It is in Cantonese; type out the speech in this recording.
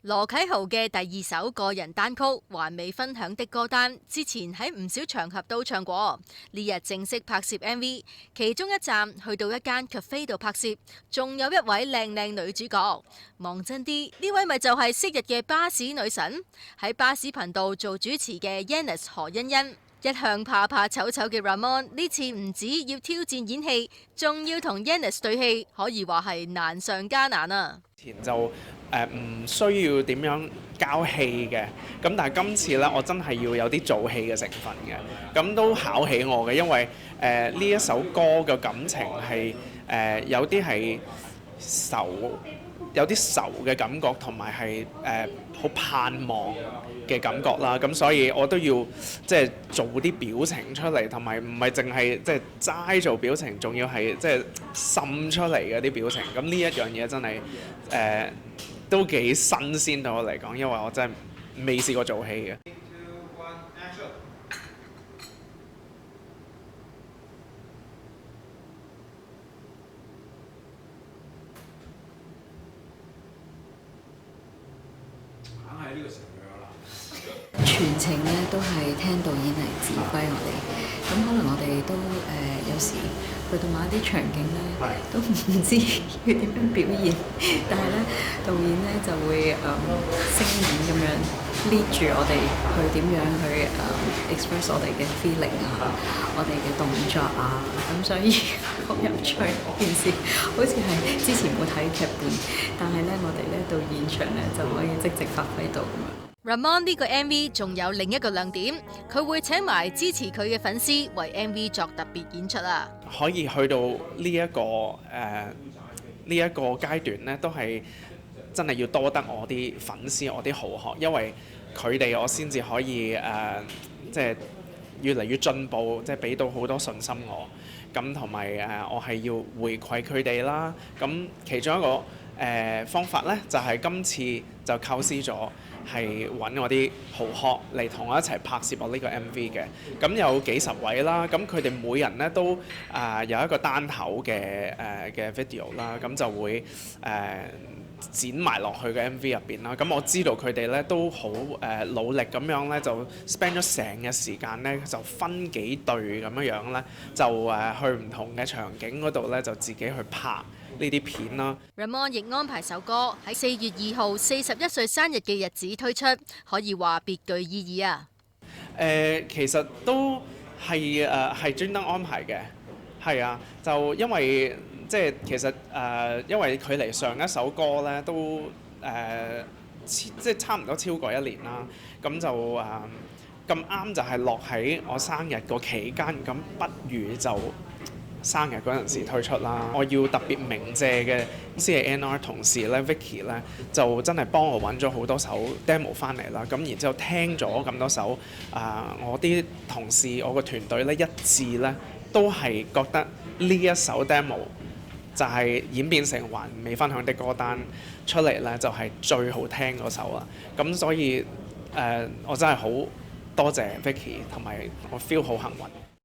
羅啟豪嘅第二首個人單曲《還未分享的歌單》，之前喺唔少場合都唱過。呢日正式拍攝 MV， 其中一站去到一間 cafe 度拍攝，仲有一位靚靚女主角。望真啲，呢位咪就係昔日嘅巴士女神，喺巴士頻道做主持嘅 Yannis 何欣欣。一向怕怕醜醜嘅 Ramon 呢次唔止要挑戰演戲，仲要同 Yannis 對戲，可以話係難上加難啊！前就唔需要點樣交戲嘅，咁但係今次呢，我真係要有啲做戲嘅成分嘅，咁都考起我嘅，因為呢一首歌嘅感情係有啲係有啲愁嘅感覺，同埋係好盼望嘅感覺啦。咁所以我都要即係做啲表情出嚟，同埋唔係淨係即係齋做表情，仲要係即係滲出嚟嘅啲表情。咁呢一樣嘢真係都幾新鮮對我嚟講，因為我真係未試過做戲嘅。全程咧都係聽導演嚟指揮我哋，咁可能我哋都有時去到某一啲場景咧，都唔知要點樣表現，但係咧導演咧就會聲演咁樣 lead 住我哋去點樣去express 我哋嘅 feeling 啊，我哋嘅動作啊，咁所以好有趣件事，好似係之前冇睇劇本，但係咧我哋咧到現場咧就可以即席發揮到咁樣。Ramon 呢個 MV 仲有另一個亮點，佢會請埋支持佢嘅粉絲為 MV 作特別演出啊！可以去到呢一個階段呢，都係真係要多得我啲粉絲、我啲好學，因為佢哋我先至可以即係越嚟越進步，即係俾到好多信心我。咁同埋我係要回饋佢哋啦。咁其中一個方法呢，就係今次就構思咗係揾我啲豪學嚟同我一齊拍攝我呢個 MV 嘅。咁有幾十位啦，咁佢哋每人呢都有一個單口嘅video 啦，咁就會剪埋落去嘅 MV 入邊啦。咁我知道佢哋咧都好努力咁樣咧，就 spend 咗成日時間咧，就分幾隊咁樣咧，就去唔同嘅場景嗰度咧，就自己去拍呢啲片啦。Ramon 亦安排首歌喺4月2號41歲生日嘅日子推出，可以話別具意義啊！其實都係專登安排嘅，係啊，就因為即係其實因為距離上一首歌咧都即係差唔多超過1年啦，咁就咁啱就係落喺我生日個期間，咁不如就生日嗰陣時推出啦。我要特別鳴謝嘅公司嘅 NR 同事咧 Vicky 咧，就真係幫我揾咗好多首 demo 翻嚟啦。咁然之後聽咗咁多首我啲同事我個團隊咧一致咧都係覺得呢一首 demo 就係演變成還未分享的歌單出嚟咧，就係最好聽嗰首啦。咁所以我真係好多謝 Vicky，同埋我 feel 好幸運。